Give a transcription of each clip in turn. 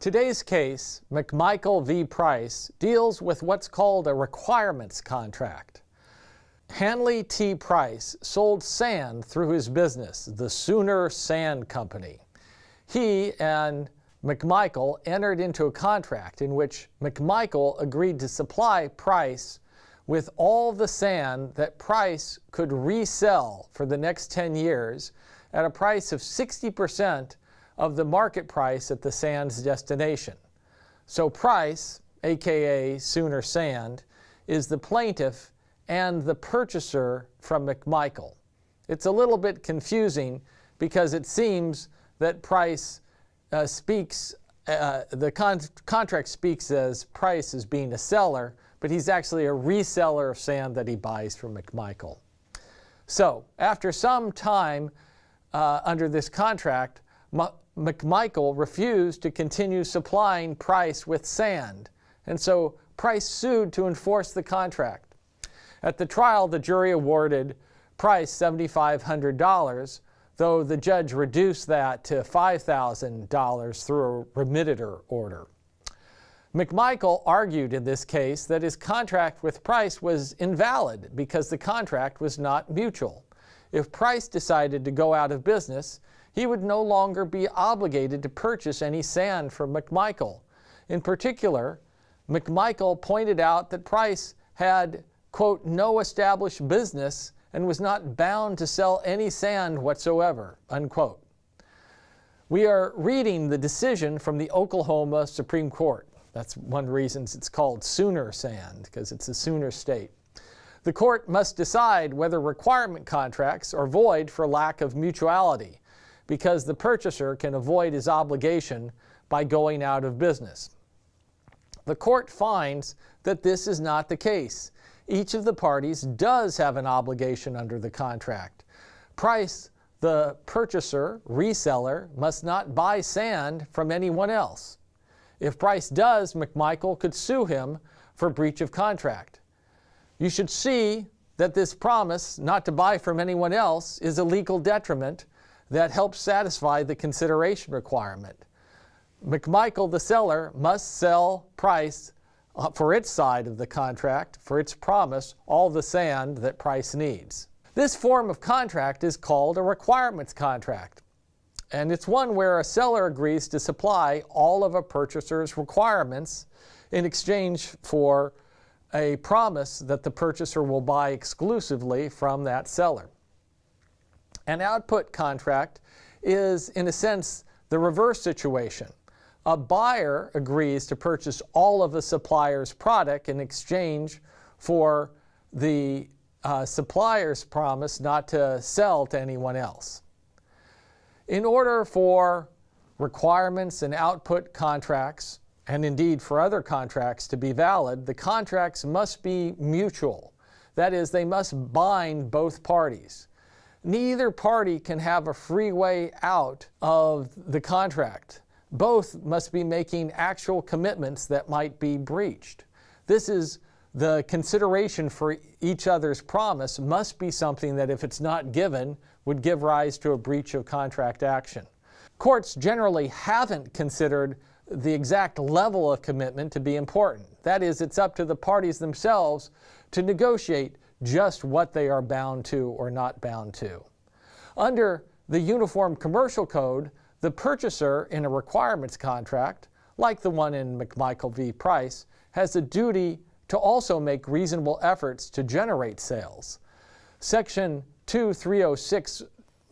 Today's case, McMichael v. Price, deals with what's called a requirements contract. Hanley T. Price sold sand through his business, the Sooner Sand Company. He and McMichael entered into a contract in which McMichael agreed to supply Price with all the sand that Price could resell for the next 10 years at a price of 60% of the market price at the sand's destination. So Price, aka Sooner Sand, is the plaintiff and the purchaser from McMichael. It's a little bit confusing because it seems that Price contract speaks as Price as being a seller, but he's actually a reseller of sand that he buys from McMichael. So after some time under this contract, McMichael refused to continue supplying Price with sand, and so Price sued to enforce the contract. At the trial, the jury awarded Price $7,500, though the judge reduced that to $5,000 through a remittitor order. McMichael argued in this case that his contract with Price was invalid because the contract was not mutual. If Price decided to go out of business, he would no longer be obligated to purchase any sand from McMichael. In particular, McMichael pointed out that Price had, quote, no established business and was not bound to sell any sand whatsoever, unquote. We are reading the decision from the Oklahoma Supreme Court. That's one reason it's called Sooner Sand, because it's a Sooner state. The court must decide whether requirement contracts are void for lack of mutuality, because the purchaser can avoid his obligation by going out of business. The court finds that this is not the case. Each of the parties does have an obligation under the contract. Price, the purchaser, reseller, must not buy sand from anyone else. If Price does, McMichael could sue him for breach of contract. You should see that this promise not to buy from anyone else is a legal detriment that helps satisfy the consideration requirement. McMichael, the seller, must sell Price for its side of the contract, for its promise, all the sand that Price needs. This form of contract is called a requirements contract, and it's one where a seller agrees to supply all of a purchaser's requirements in exchange for a promise that the purchaser will buy exclusively from that seller. An output contract is, in a sense, the reverse situation. A buyer agrees to purchase all of a supplier's product in exchange for the supplier's promise not to sell to anyone else. In order for requirements and output contracts, and indeed for other contracts to be valid, the contracts must be mutual. That is, they must bind both parties. Neither party can have a free way out of the contract. Both must be making actual commitments that might be breached. This is the consideration for each other's promise must be something that, if it's not given, would give rise to a breach of contract action. Courts generally haven't considered the exact level of commitment to be important. That is, it's up to the parties themselves to negotiate just what they are bound to or not bound to. Under the Uniform Commercial Code, the purchaser in a requirements contract, like the one in McMichael v. Price, has a duty to also make reasonable efforts to generate sales. Section 2306,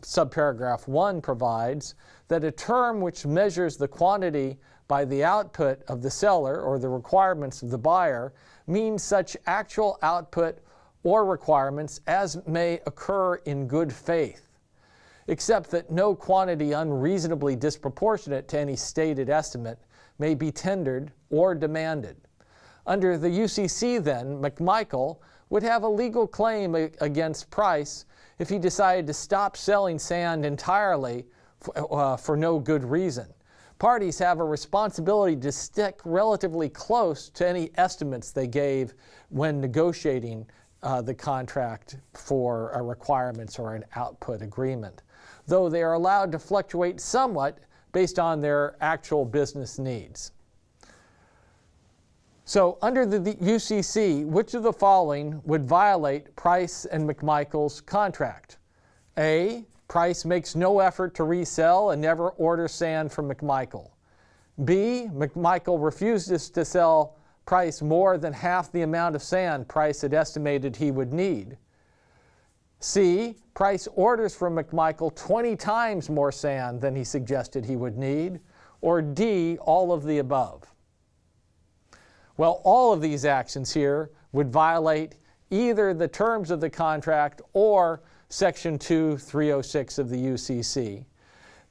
subparagraph 1 provides that a term which measures the quantity by the output of the seller or the requirements of the buyer means such actual output or requirements as may occur in good faith, except that no quantity unreasonably disproportionate to any stated estimate may be tendered or demanded. Under the UCC, then, McMichael would have a legal claim against Price if he decided to stop selling sand entirely for no good reason. Parties have a responsibility to stick relatively close to any estimates they gave when negotiating the contract for requirements or an output agreement. Though they are allowed to fluctuate somewhat based on their actual business needs. So under the UCC, which of the following would violate Price and McMichael's contract? A, Price makes no effort to resell and never orders sand from McMichael. B, McMichael refuses to sell Price more than half the amount of sand Price had estimated he would need. C, Price orders from McMichael 20 times more sand than he suggested he would need. Or D, all of the above. Well, all of these actions here would violate either the terms of the contract or Section 2306 of the UCC.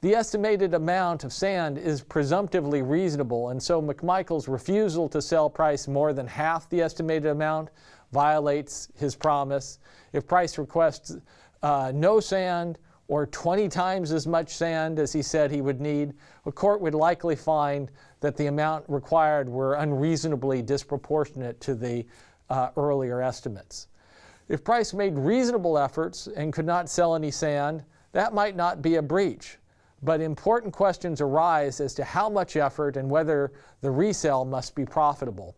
The estimated amount of sand is presumptively reasonable, and so McMichael's refusal to sell Price more than half the estimated amount violates his promise. If Price requests no sand or 20 times as much sand as he said he would need, a court would likely find that the amount required were unreasonably disproportionate to the earlier estimates. If Price made reasonable efforts and could not sell any sand, that might not be a breach. But important questions arise as to how much effort and whether the resale must be profitable.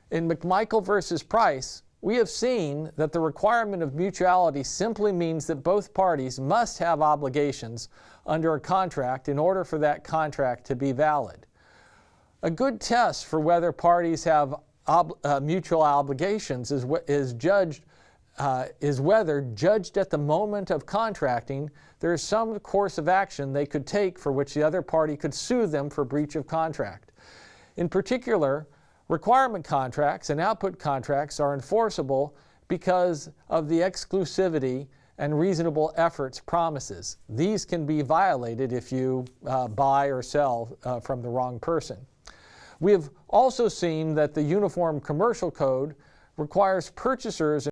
In McMichael versus Price, we have seen that the requirement of mutuality simply means that both parties must have obligations under a contract in order for that contract to be valid. A good test for whether parties have mutual obligations is whether, judged at the moment of contracting, there is some course of action they could take for which the other party could sue them for breach of contract. In particular, requirement contracts and output contracts are enforceable because of the exclusivity and reasonable efforts promises. These can be violated if you buy or sell from the wrong person. We have also seen that the Uniform Commercial Code requires purchasers